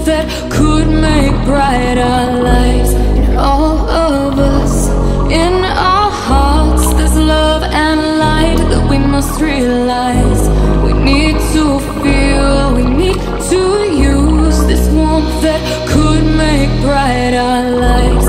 that could make bright our lives. In all of us, in our hearts, there's love and light that we must realize. We need to feel, we need to use this warmth that could make bright our lives.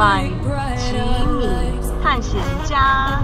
by 吉米探险家。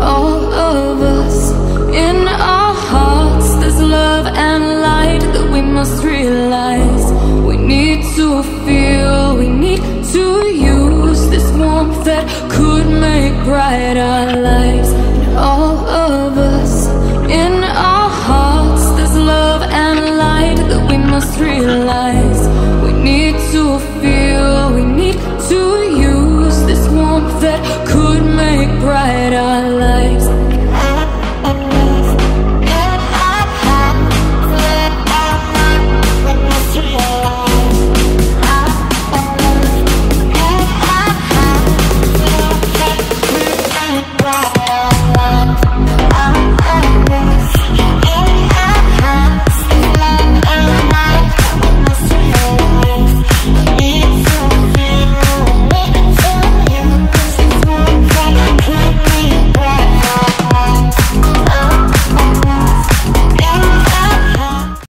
All of us, in our hearts, there's love and light that we must realize. We need to feel, we need to use this warmth that could make bright our lives. All of us, in our hearts, there's love and light that we must realize.